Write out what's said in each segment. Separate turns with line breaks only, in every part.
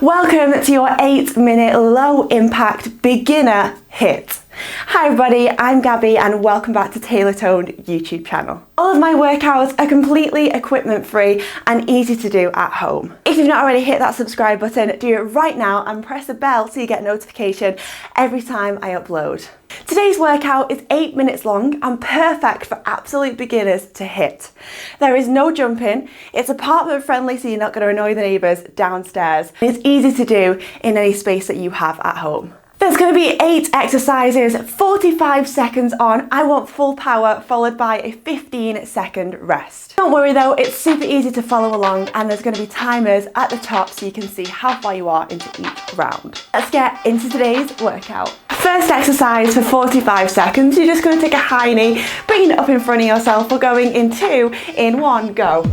Welcome to your 8-minute low impact beginner hit. Hi everybody, I'm Gabby and welcome back to TaylorToned YouTube channel. All of my workouts are completely equipment free and easy to do at home. If you've not already hit that subscribe button, do it right now and press the bell so you get notification every time I upload. Today's workout is 8 minutes long and perfect for absolute beginners to hit. There is no jumping, it's apartment friendly so you're not going to annoy the neighbours downstairs. It's easy to do in any space that you have at home. There's going to be 8 exercises, 45 seconds on. I want full power followed by a 15-second rest. Don't worry though, it's super easy to follow along and there's going to be timers at the top so you can see how far you are into each round. Let's get into today's workout. First exercise for 45 seconds, you're just going to take a high knee, bring it up in front of yourself. We're going in 2, in 1, go.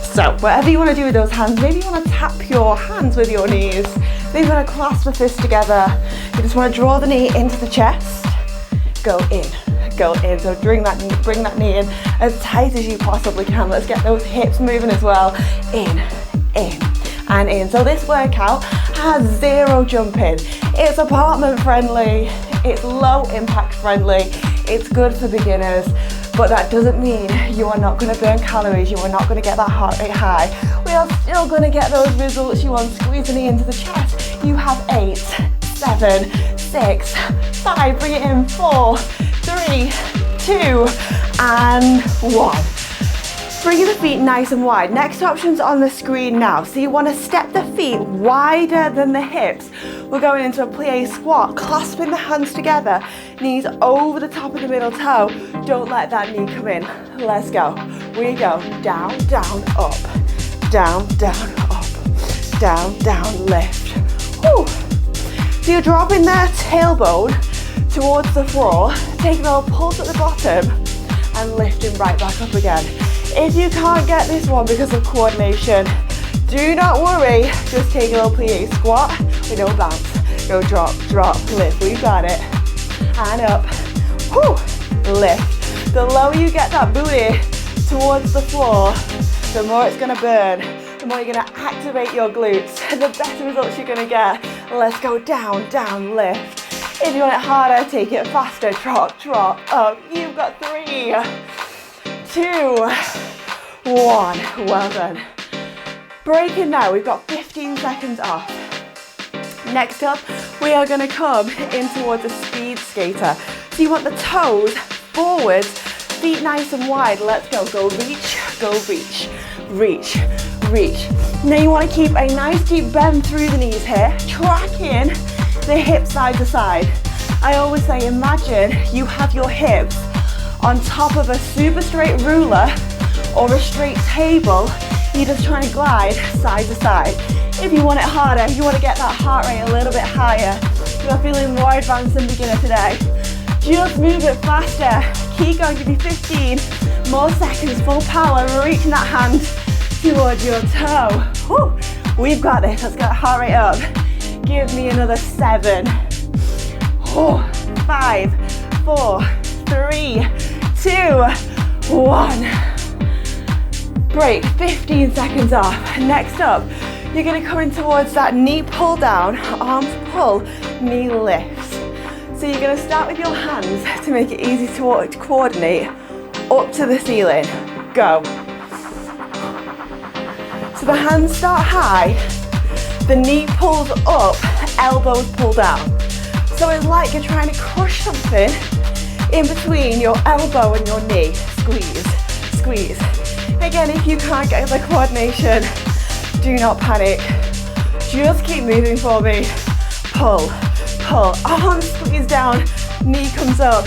So whatever you want to do with those hands, maybe you want to tap your hands with your knees. Maybe you want to clasp the fist together. You just want to draw the knee into the chest. Go in, go in. So bring that knee in as tight as you possibly can. Let's get those hips moving as well. In, and in. So this workout has 0 jumping. It's apartment friendly, it's low impact friendly, it's good for beginners, but that doesn't mean you are not going to burn calories, you are not going to get that heart rate high. We are still going to get those results you want. Squeeze the knee into the chest. You have 8, 7, 6, 5, bring it in, 4, 3, 2, and 1. Bring the feet nice and wide. Next option's on the screen now. So you want to step the feet wider than the hips. We're going into a plie squat, clasping the hands together, knees over the top of the middle toe. Don't let that knee come in. Let's go. We go down, down, up, down, down, up, down, down, lift. Whew. So you're dropping their tailbone towards the floor, taking a little pulse at the bottom and lifting right back up again. If you can't get this one because of coordination, do not worry, just take a little plie squat with no bounce. Go drop, drop, lift, we've got it. And up, whoo, lift. The lower you get that booty towards the floor, the more it's gonna burn, the more you're gonna activate your glutes, the better results you're gonna get. Let's go down, down, lift. If you want it harder, take it faster, drop, drop, up. You've got 3, 2, 1, well done. Breaking now, we've got 15 seconds off. Next up, we are going to come in towards a speed skater. So you want the toes forwards, feet nice and wide. Let's go, go reach, reach, reach. Now you want to keep a nice deep bend through the knees here, tracking the hips side to side. I always say, imagine you have your hips on top of a super straight ruler or a straight table. You're just trying to glide side to side. If you want it harder, you want to get that heart rate a little bit higher, you are feeling more advanced than beginner today, just move it faster. Keep going, give me 15 more seconds, full power, reaching that hand towards your toe. Whew. We've got this, let's get the heart rate up. Give me another 7, 5, 4, 3, 2, 1. Break, 15 seconds off. Next up, you're going to come in towards that knee pull down, arms pull, knee lifts. So you're going to start with your hands to make it easy to coordinate up to the ceiling. Go. So the hands start high, the knee pulls up, elbows pull down. So it's like you're trying to crush something in between your elbow and your knee. Squeeze, squeeze. Again, if you can't get the coordination, do not panic. Just keep moving for me. Pull, pull, arms squeeze down, knee comes up.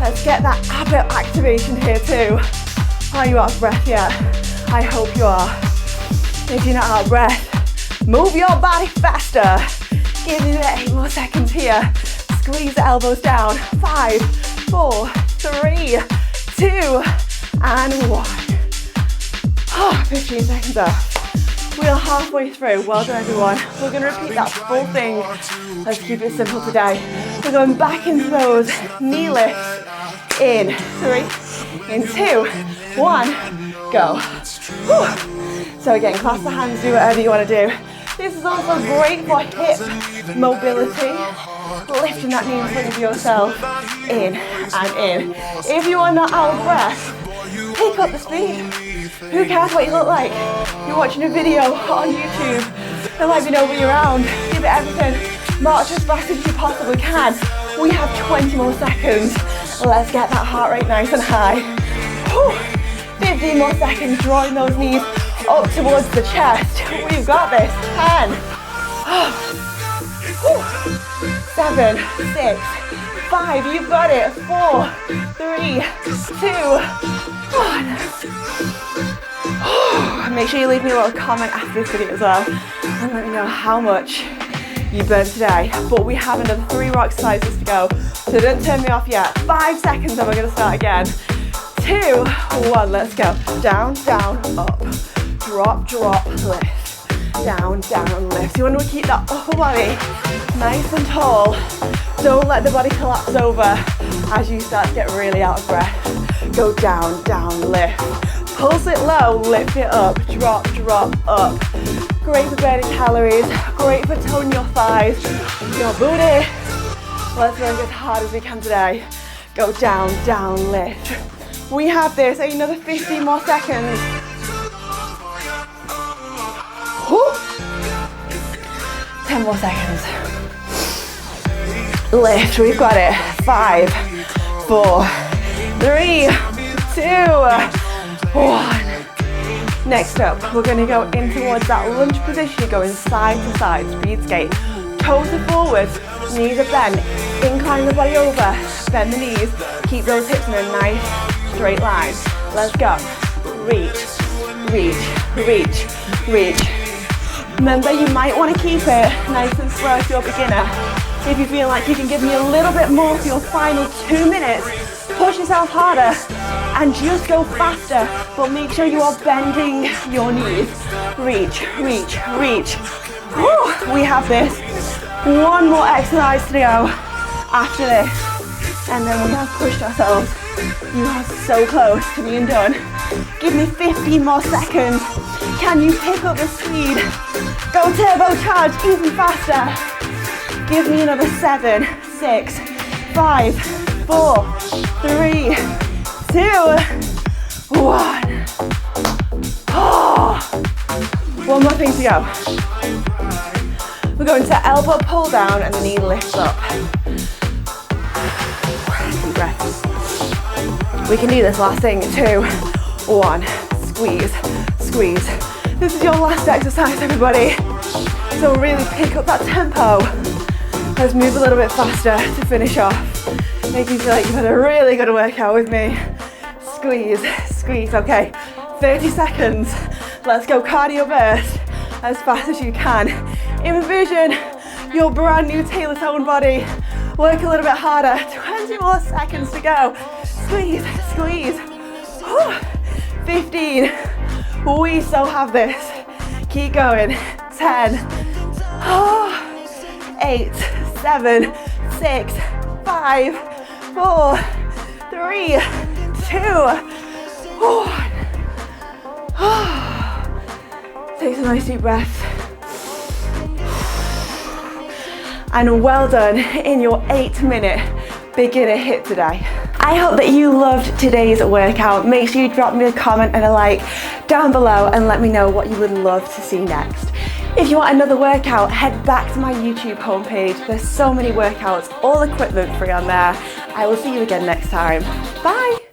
Let's get that ab activation here too. Are you out of breath yet? I hope you are. If you're not out of breath, move your body faster. Give me the 8 more seconds here. Squeeze the elbows down. 5, 4, 3, 2, and 1. 15 seconds off. We are halfway through. Well done, everyone. We're going to repeat that full thing. Let's keep it simple today. We're going back into those knee lifts. In 3, in 2, 1, go. Whew. So again, clasp the hands, do whatever you want to do. This is also great for hip mobility. Lifting that knee in front of yourself, in and in. If you are not out of breath, pick up the speed. Who cares what you look like? You're watching a video on YouTube. There might be nobody around. Give it everything. March as fast as you possibly can. We have 20 more seconds. Let's get that heart rate nice and high. 15 more seconds, drawing those knees up towards the chest. We've got this. 10. 7, 6, 5, you've got it. 4, 3, 2, 1. Make sure you leave me a little comment after this video as well and let me know how much you burned today. But we have another 3 more exercises to go, so don't turn me off yet. 5 seconds and we're going to start again. 2, 1, let's go. Down, down, up. Drop, drop, lift. Down, down, lift. You want to keep that upper body nice and tall. Don't let the body collapse over as you start to get really out of breath. Go down, down, lift. Pulse it low, lift it up. Drop, drop, up. Great for burning calories. Great for toning your thighs, your booty. Let's work as hard as we can today. Go down, down, lift. We have this, another 15 more seconds. Woo. 10 more seconds. Lift, we've got it. 5, 4, 3, 2, 1. Next up, we're going to go in towards that lunge position. You're going side to side, speed skate. Toes are forward, knees are bent. Incline the body over, bend the knees. Keep those hips in a nice straight line. Let's go. Reach, reach, reach, reach. Remember, you might want to keep it nice and slow if you're a beginner. If you feel like you can give me a little bit more for your final 2 minutes, push yourself harder and just go faster, but make sure you are bending your knees. Reach, reach, reach. Woo, we have this. 1 more exercise to go after this, and then we have pushed ourselves. You are so close to being done. Give me 15 more seconds. Can you pick up the speed? Go turbocharge even faster. Give me another 7, 6, 5, 4, 3, 2, 1. Oh. 1 more thing to go. We're going to elbow pull down and the knee lifts up. Deep breath. We can do this last thing. 2, 1. Squeeze, squeeze. This is your last exercise, everybody. So really pick up that tempo. Let's move a little bit faster to finish off. Make you feel like you've had a really good workout with me. Squeeze, squeeze. Okay, 30 seconds. Let's go cardio burst as fast as you can. Envision your brand new TaylorToned body. Work a little bit harder. 20 more seconds to go. Squeeze, squeeze. 15. We so have this. Keep going. 10. 8, 7, 6, 5, 4, 3, 2, 1. Take some nice deep breaths. And well done in your 8-minute beginner hit today. I hope that you loved today's workout. Make sure you drop me a comment and a like down below and let me know what you would love to see next. If you want another workout, head back to my YouTube homepage. There's so many workouts, all equipment free on there. I will see you again next time. Bye.